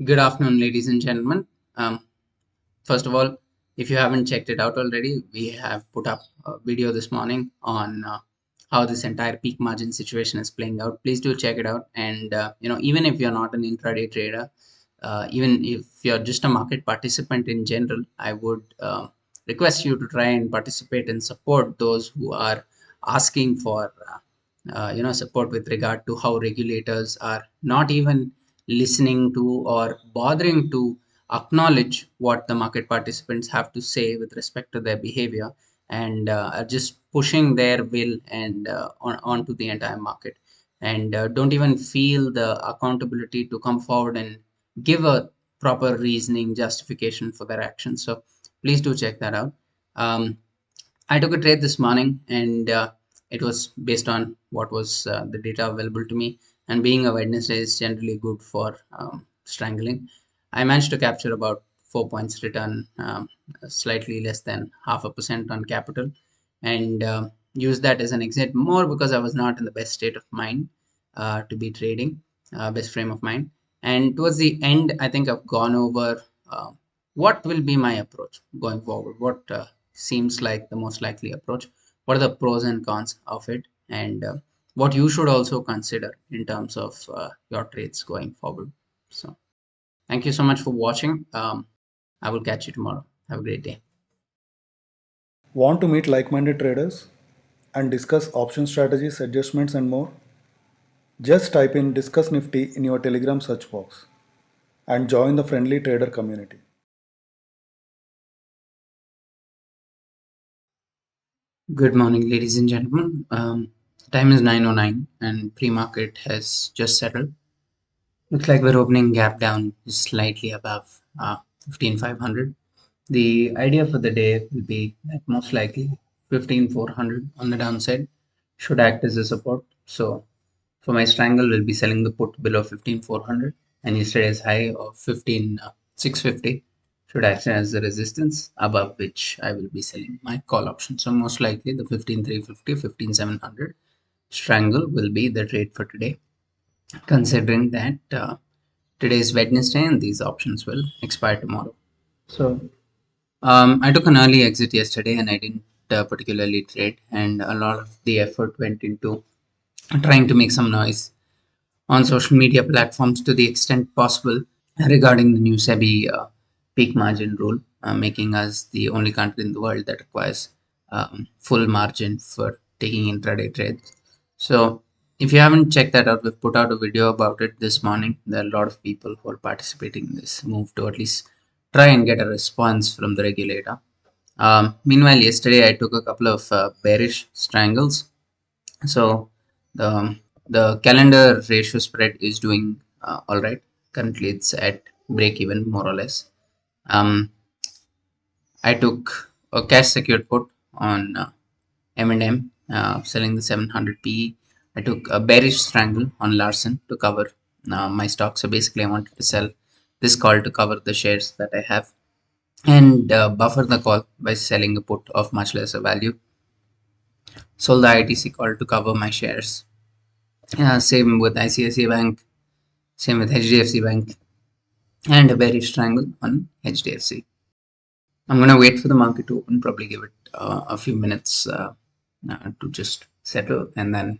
Good afternoon, ladies and gentlemen. First of all, if you haven't checked it out already, we have put up a video this morning on how this entire peak margin situation is playing out. Please do check it out. And even if you're not an intraday trader, even if you're just a market participant in general, I would request you to try and participate and support those who are asking for support with regard to how regulators are not even listening to or bothering to acknowledge what the market participants have to say with respect to their behavior, and are just pushing their will and onto the entire market, and don't even feel the accountability to come forward and give a proper reasoning justification for their actions. So please do check that out. I took a trade this morning, and it was based on what was the data available to me. And being a Wednesday is generally good for strangling. I managed to capture about 4 points return, slightly less than 0.5% on capital, and use that as an exit more because I was not in the best state of mind to be trading, best frame of mind. And towards the end, I think I've gone over what will be my approach going forward, what seems like the most likely approach, what are the pros and cons of it, and what you should also consider in terms of your trades going forward. So thank you so much for watching. I will catch you tomorrow. Have a great day. Want to meet like minded traders and discuss option strategies, adjustments, and more? Just type in Discuss Nifty in your Telegram search box and join the friendly trader community. Good morning, ladies and gentlemen. Time is 9:09 and pre-market has just settled. Looks like we're opening gap down slightly above 15,500. The idea for the day will be that most likely 15,400 on the downside should act as a support. So for my strangle, we'll be selling the put below 15,400, and yesterday's high of 15,650 should act as the resistance, above which I will be selling my call option. So most likely the 15,350, 15,700 strangle will be the trade for today, considering that today is Wednesday and these options will expire tomorrow. So I took an early exit yesterday and I didn't particularly trade, and a lot of the effort went into trying to make some noise on social media platforms to the extent possible regarding the new SEBI peak margin rule, making us the only country in the world that requires full margin for taking intraday trades. So, if you haven't checked that out, we've put out a video about it this morning. There are a lot of people who are participating in this move to at least try and get a response from the regulator. Meanwhile, yesterday I took a couple of bearish strangles. So the the calendar ratio spread is doing all right. Currently, it's at break even more or less. Um, I took a cash secured put on M&M, selling the 700 PE. I took a bearish strangle on Larsen to cover my stock. So basically, I wanted to sell this call to cover the shares that I have and buffer the call by selling a put of much lesser value. Sold the ITC call to cover my shares. Same with ICICI Bank, same with HDFC Bank, and a bearish triangle on HDFC. I'm going to wait for the market to open, probably give it a few minutes to just settle, and then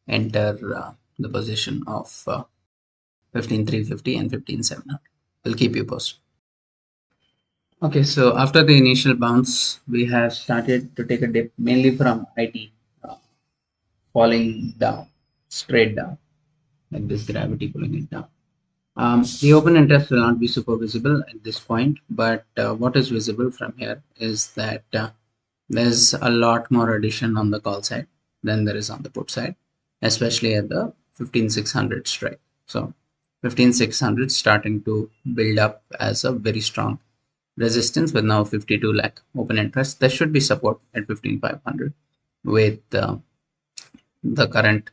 enter the position of 15,350 and 15,700. We'll keep you posted. Okay, so after the initial bounce, we have started to take a dip mainly from IT, uh, falling down, straight down, like this gravity pulling it down. The open interest will not be super visible at this point, but what is visible from here is that there's a lot more addition on the call side than there is on the put side, especially at the 15,600 strike. So 15,600 starting to build up as a very strong resistance with now 52 lakh open interest. There should be support at 15,500 with the current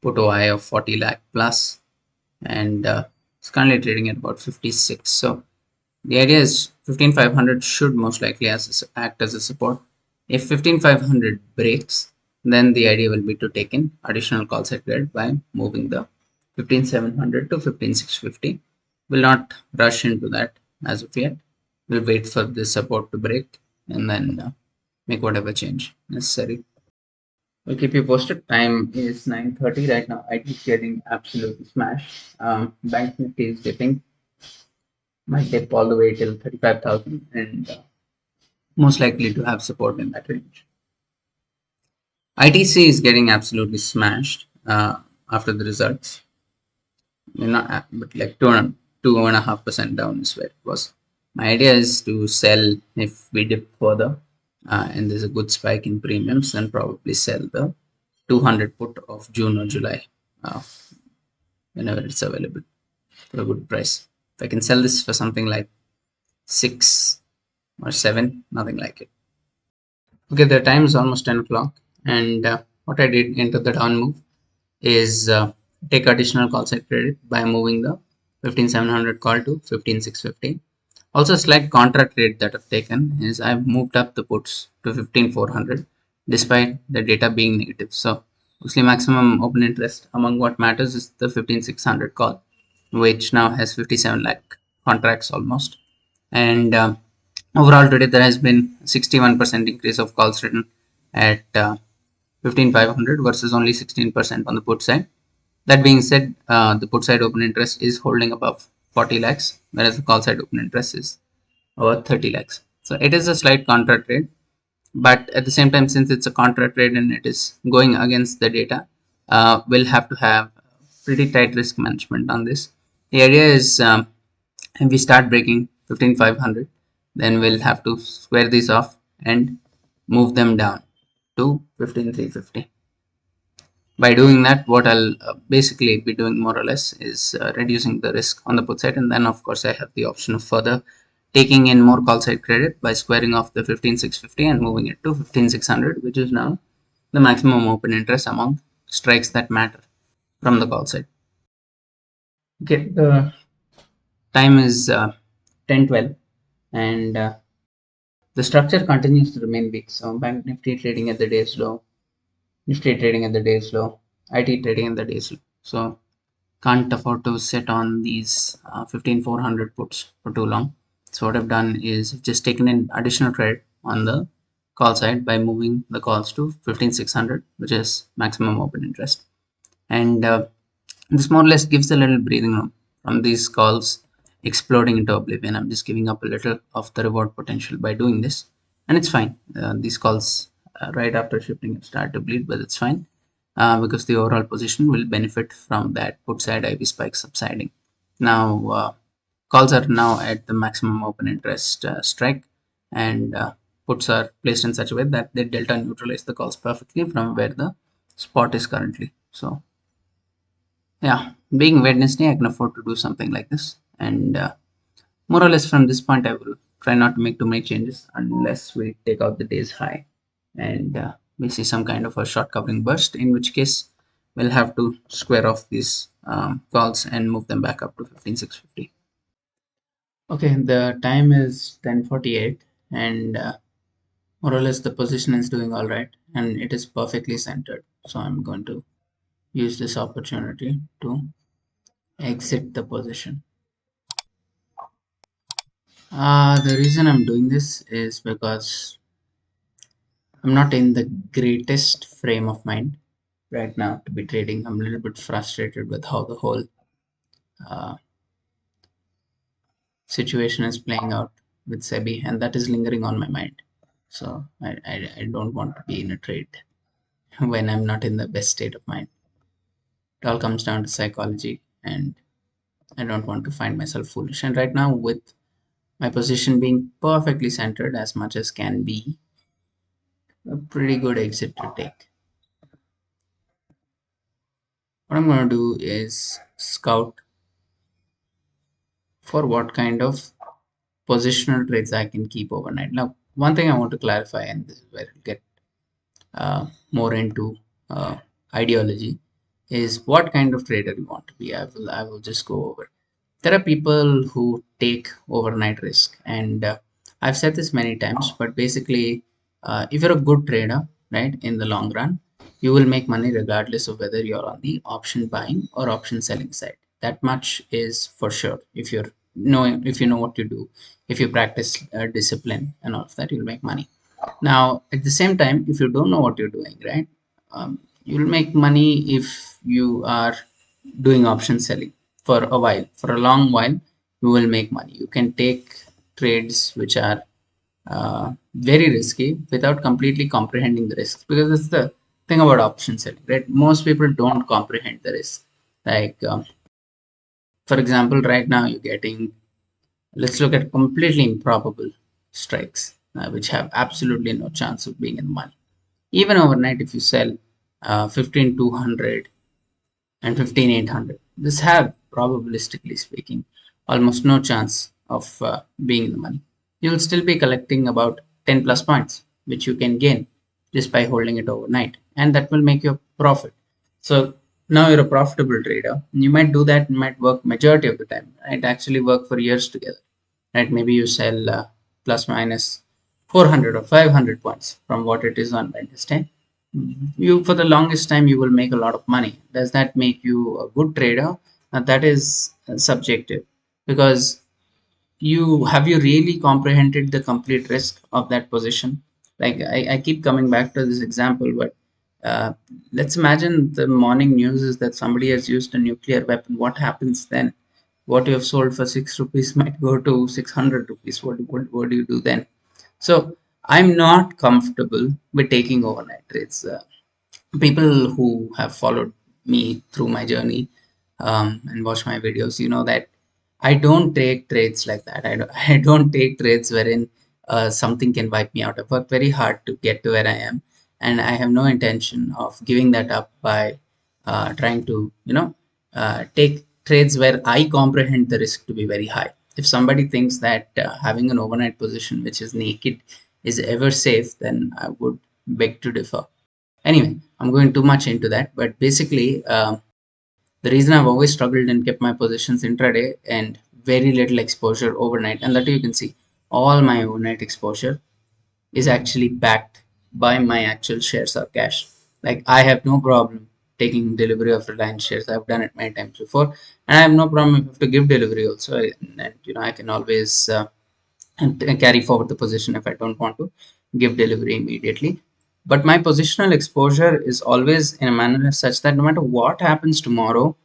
put OI of 40 lakh plus, and it's currently trading at about 56. So the idea is 15,500 should most likely act as a support. If 15,500 breaks, then the idea will be to take in additional call set credit by moving the 15,700 to 15,650 We'll not rush into that as of yet. We'll wait for this support to break and then make whatever change necessary. We'll keep you posted. Time is 9:30 right now. IT is getting absolutely smashed. Bank Nifty is dipping, might dip all the way till 35,000 and most likely to have support in that range. ITC is getting absolutely smashed after the results. Not, but like 2.5% down is where it was. My idea is to sell if we dip further and there's a good spike in premiums, then probably sell the 200 put of June or July uh, whenever it's available for a good price. If I can sell this for something like 6 or 7, nothing like it. Okay, the time is almost 10 o'clock, and what I did into the down move is take additional call side credit by moving the 15700 call to 15650. Also, slight contra trade that I've taken is I've moved up the puts to 15400 despite the data being negative. So, mostly maximum open interest among what matters is the 15600 call, which now has 57 lakh contracts almost. And overall, today there has been 61% increase of calls written at 15500 versus only 16% on the put side. That being said, the put side open interest is holding above 40 lakhs, whereas the call side open interest is over 30 lakhs. So it is a slight contra trade, but at the same time, since it's a contra trade and it is going against the data, we'll have to have pretty tight risk management on this. The idea is if we start breaking 15500, then we'll have to square these off and move them down to 15350. By doing that, what I'll basically be doing more or less is reducing the risk on the put side, and then of course I have the option of further taking in more call side credit by squaring off the 15650 and moving it to 15600, which is now the maximum open interest among strikes that matter from the call side. Okay, the time is 10:12 and the structure continues to remain weak. So Bank Nifty trading at the day's low, Nifty trading at the day's low, IT trading at the day's low. So can't afford to sit on these 15400 puts for too long. So what I've done is just taken in additional credit on the call side by moving the calls to 15600, which is maximum open interest. And this more or less gives a little breathing room from these calls exploding into oblivion. I'm just giving up a little of the reward potential by doing this, and it's fine. These calls right after shifting start to bleed, but it's fine because the overall position will benefit from that put side IV spike subsiding. Now, calls are now at the maximum open interest strike, and puts are placed in such a way that they delta neutralize the calls perfectly from where the spot is currently. So yeah, being Wednesday, I can afford to do something like this. And more or less from this point, I will try not to make too many changes unless we take out the day's high and we see some kind of a short covering burst, in which case we'll have to square off these calls and move them back up to 15650. Okay, the time is 10:48 and more or less the position is doing all right and it is perfectly centered. So I'm going to use this opportunity to exit the position. The reason I'm doing this is because I'm not in the greatest frame of mind right now to be trading. I'm a little bit frustrated with how the whole uh, situation is playing out with SEBI, and that is lingering on my mind. So I don't want to be in a trade when I'm not in the best state of mind. It all comes down to psychology, and I don't want to find myself foolish. And right now, with my position being perfectly centered as much as can be, a pretty good exit to take. What I'm going to do is scout for what kind of positional trades I can keep overnight. Now, one thing I want to clarify, and this is where I'll get more into ideology, is what kind of trader you want to be. I will just go over. There are people who take overnight risk, and I've said this many times, but basically, if you're a good trader, right, in the long run, you will make money regardless of whether you're on the option buying or option selling side. That much is for sure. If you know what you do, if you practice discipline and all of that, you'll make money. Now, at the same time, if you don't know what you're doing, right, you'll make money if you are doing option selling for a while. For a long while, you will make money. You can take trades which are very risky without completely comprehending the risk, because that's the thing about option selling, right? Most people don't comprehend the risk. Like, for example, right now you're getting, let's look at completely improbable strikes, which have absolutely no chance of being in the money. Even overnight, if you sell 15,200 and 15,800, this have, probabilistically speaking, almost no chance of being in the money. You'll still be collecting about 10 plus points, which you can gain just by holding it overnight, and that will make you a profit. So now you're a profitable trader. You might do that, might work majority of the time. It actually work for years together, right? Maybe you sell plus minus 400 or 500 points from what it is on Wednesday. You, for the longest time, you will make a lot of money. Does that make you a good trader? That is subjective, because you really comprehended the complete risk of that position. Like, I keep coming back to this example, but uh, let's imagine the morning news is that somebody has used a nuclear weapon. What happens then? What you have sold for 6 rupees might go to 600 rupees. What do you do then? So I'm not comfortable with taking overnight trades. People who have followed me through my journey and watch my videos, you know that I don't take trades like that. I don't take trades wherein something can wipe me out. I've worked very hard to get to where I am, and I have no intention of giving that up by trying to, take trades where I comprehend the risk to be very high. If somebody thinks that having an overnight position which is naked is ever safe, then I would beg to differ. Anyway, I'm going too much into that, but basically, the reason I've always struggled and kept my positions intraday and very little exposure overnight, and that you can see, all my overnight exposure is actually backed by my actual shares or cash. Like, I have no problem taking delivery of Reliance shares. I've done it many times before, and I have no problem if I have to give delivery also. And I can always and carry forward the position if I don't want to give delivery immediately. But my positional exposure is always in a manner such that no matter what happens tomorrow,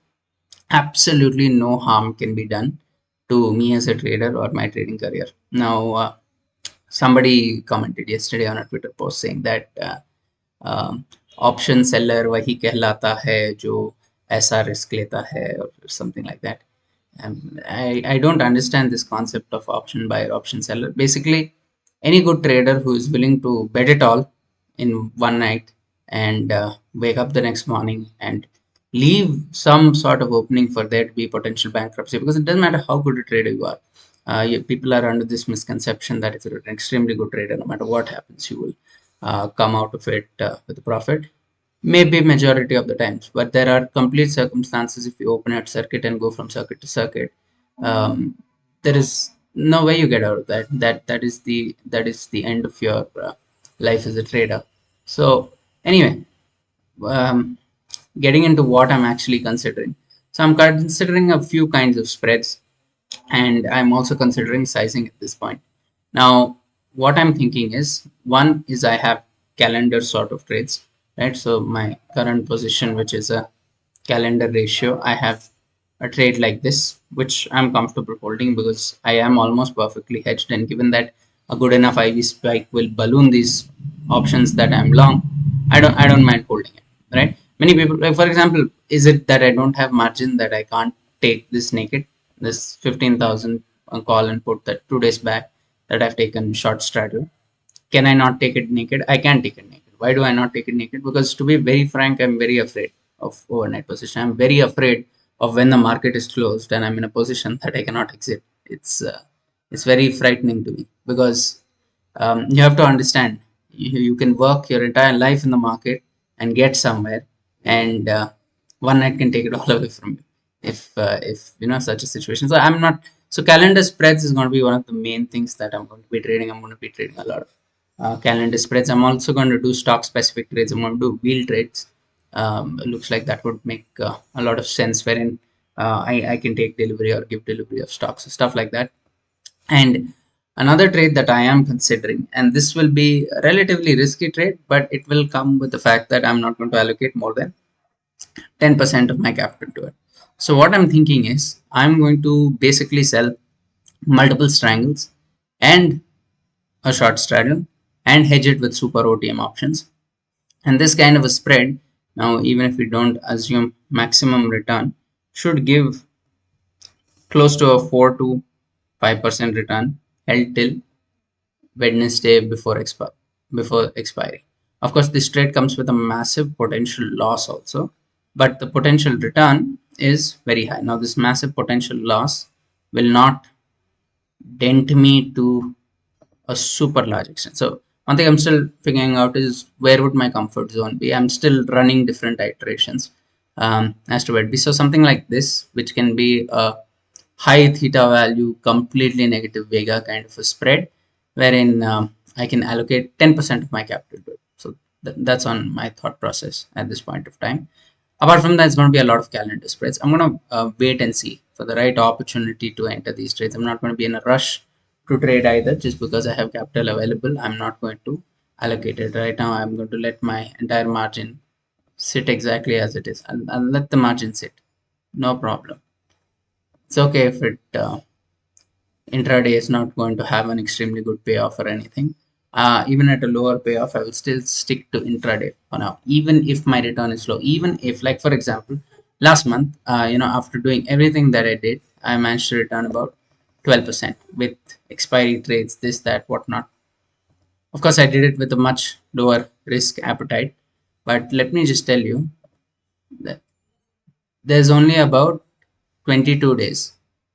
absolutely no harm can be done to me as a trader or my trading career. Now, somebody commented yesterday on a Twitter post saying that option seller वही कहलाता है जो ऐसा risk लेता है, or something like that. I don't understand this concept of option buyer, option seller. Basically, any good trader who is willing to bet it all in one night and wake up the next morning and leave some sort of opening for there to be potential bankruptcy, because it doesn't matter how good a trader you are. People are under this misconception that if you're an extremely good trader, no matter what happens, you will come out of it with a profit. Maybe majority of the times, but there are complete circumstances. If you open at circuit and go from circuit to circuit, um, there is no way you get out of that. That is the end of your life as a trader. So anyway, um, getting into what I'm actually considering. So I'm considering a few kinds of spreads, and I'm also considering sizing at this point. Now, what I'm thinking is, one is I have calendar sort of trades, right? So my current position, which is a calendar ratio, I have a trade like this, which I'm comfortable holding because I am almost perfectly hedged. And given that a good enough IV spike will balloon these options that I'm long, I don't mind holding it, right? Many people, like for example, is it that I don't have margin that I can't take this naked, this 15,000 call and put that 2 days back that I've taken short straddle? Can I not take it naked? I can take it naked. Why do I not take it naked? Because to be very frank, I'm very afraid of overnight position. I'm very afraid of when the market is closed and I'm in a position that I cannot exit. It's very frightening to me, because you have to understand, you can work your entire life in the market and get somewhere, and one night can take it all away from you if such a situation. So I'm not, so calendar spreads is going to be one of the main things that I'm going to be trading. I'm going to be trading a lot of calendar spreads. I'm also going to do stock specific trades. I'm going to do wheel trades. It looks like that would make a lot of sense, wherein I can take delivery or give delivery of stocks, stuff like that. And another trade that I am considering, and this will be a relatively risky trade, but it will come with the fact that I'm not going to allocate more than 10% of my capital to it. So what I'm thinking is I'm going to basically sell multiple strangles and a short straddle and hedge it with super OTM options. And this kind of a spread, now even if we don't assume maximum return, should give close to a 4 to 5% return held till Wednesday before expiry. Of course, this trade comes with a massive potential loss also, but the potential return is very high. Now, this massive potential loss will not dent me to a super large extent. So one thing I'm still figuring out is where would my comfort zone be. I'm still running different iterations as to where it be. So something like this, which can be a high theta value, completely negative vega kind of a spread, wherein I can allocate 10% of my capital to it. So that's on my thought process at this point of time. Apart from that, it's going to be a lot of calendar spreads. I'm going to wait and see for the right opportunity to enter these trades. I'm not going to be in a rush to trade either. Just because I have capital available, I'm not going to allocate it right now. I'm going to let my entire margin sit exactly as it is. I'll let the margin sit, no problem. It's okay if it intraday is not going to have an extremely good payoff or anything. Even at a lower payoff, I will still stick to intraday for now, even if my return is low. Even if, like for example, last month, after doing everything that I did, I managed to return about 12% with expiry trades, this, that, whatnot. Of course, I did it with a much lower risk appetite, but let me just tell you that there's only about 22 days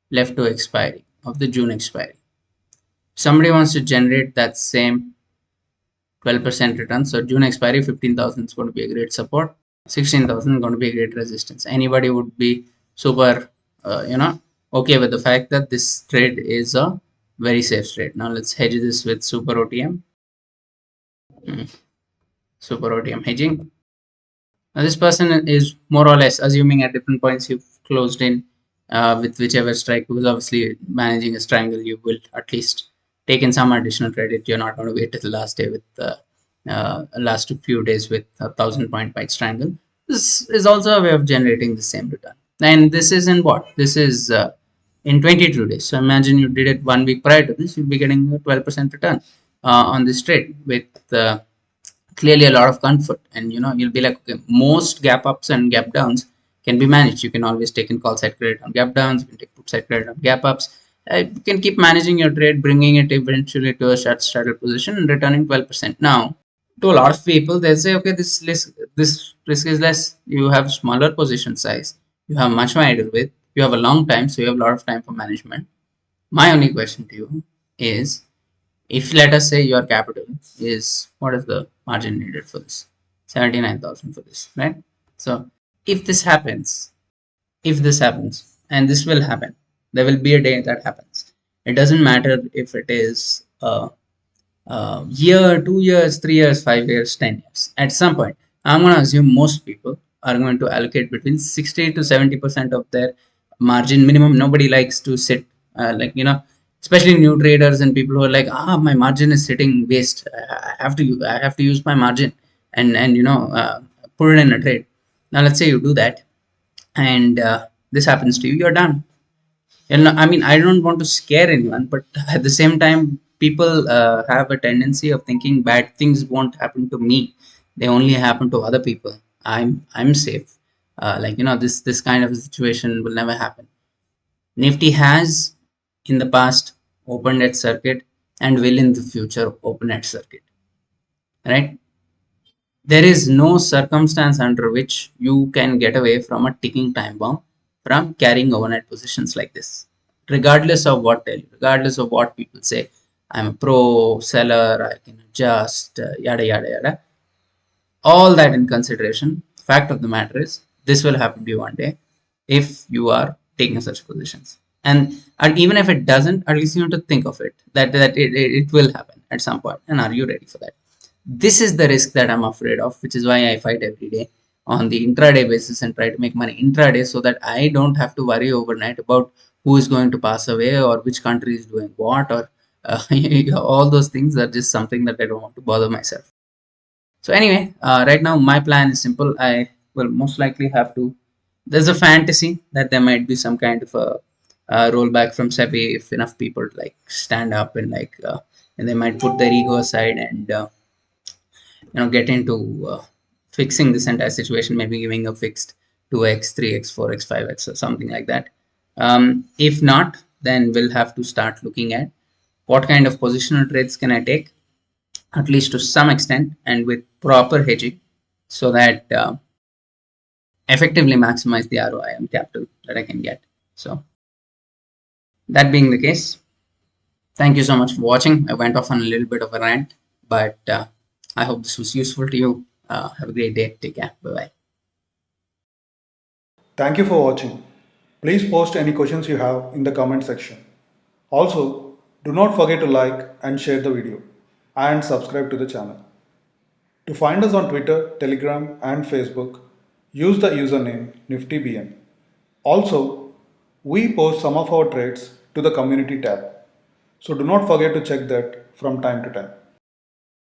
left to expiry of the June expiry. Somebody wants to generate that same 12% return. So June expiry 15,000 is going to be a great support. 16,000 is going to be a great resistance. Anybody would be super, okay with the fact that this trade is a very safe trade. Now let's hedge this with super OTM. Super OTM hedging. Now this person is more or less assuming at different points you've closed in with whichever strike, because obviously managing a triangle, you will at least take in some additional credit. You're not going to wait till the last day with last few days with 1,000 point pike triangle. This is also a way of generating the same return. And this is in what? This is in 22 days. So imagine you did it 1 week prior to this, you'll be getting a 12% return on this trade with clearly a lot of comfort. And you'll be like, okay, most gap ups and gap downs can be managed. You can always take in call side credit on gap downs, you can take put side credit on gap ups. You can keep managing your trade, bringing it eventually to a short straddle position and returning 12%. Now, to a lot of people, they say, okay, this risk is less. You have smaller position size, you have much more idle width, you have a long time, so you have a lot of time for management. My only question to you is, if let us say your capital is, what is the margin needed for this? 79,000 for this, right? So if this happens, and this will happen, there will be a day that happens. It doesn't matter if it is year, 2 years, 3 years, 5 years, 10 years. At some point, I'm going to assume most people are going to allocate between 60 to 70% of their margin minimum. Nobody likes to sit especially new traders and people who are like, my margin is sitting waste. I have to use my margin and put it in a trade. Now let's say you do that, and this happens to you, you're done. I mean, I don't want to scare anyone, but at the same time, people have a tendency of thinking bad things won't happen to me; they only happen to other people. I'm safe. This kind of situation will never happen. Nifty has in the past opened at circuit and will in the future open at circuit. Right? There is no circumstance under which you can get away from a ticking time bomb from carrying overnight positions like this. Regardless of what regardless of what people say, I'm a pro seller, I can adjust, yada yada yada. All that in consideration, fact of the matter is this will happen to you one day if you are taking such positions. And even if it doesn't, at least you have to think of it that it will happen at some point. And are you ready for that? This is the risk that I'm afraid of, which is why I fight every day. on the intraday basis and try to make money intraday so that I don't have to worry overnight about who is going to pass away or which country is doing what, or all those things are just something that I don't want to bother myself. So anyway, right now my plan is simple. I will most likely have to. There's a fantasy that there might be some kind of a rollback from SEBI if enough people like stand up and and they might put their ego aside and get into fixing this entire situation, maybe giving a fixed 2x, 3x, 4x, 5x, or something like that. If not, then we'll have to start looking at what kind of positional trades can I take, at least to some extent, and with proper hedging, so that effectively maximize the ROI on capital that I can get. So that being the case, thank you so much for watching. I went off on a little bit of a rant, but I hope this was useful to you. Have a great day. Take care. Bye bye. Thank you for watching. Please post any questions you have in the comment section. Also, do not forget to like and share the video and subscribe to the channel. To find us on Twitter, Telegram, and Facebook, use the username NiftyBN. Also, we post some of our trades to the community tab, so do not forget to check that from time to time.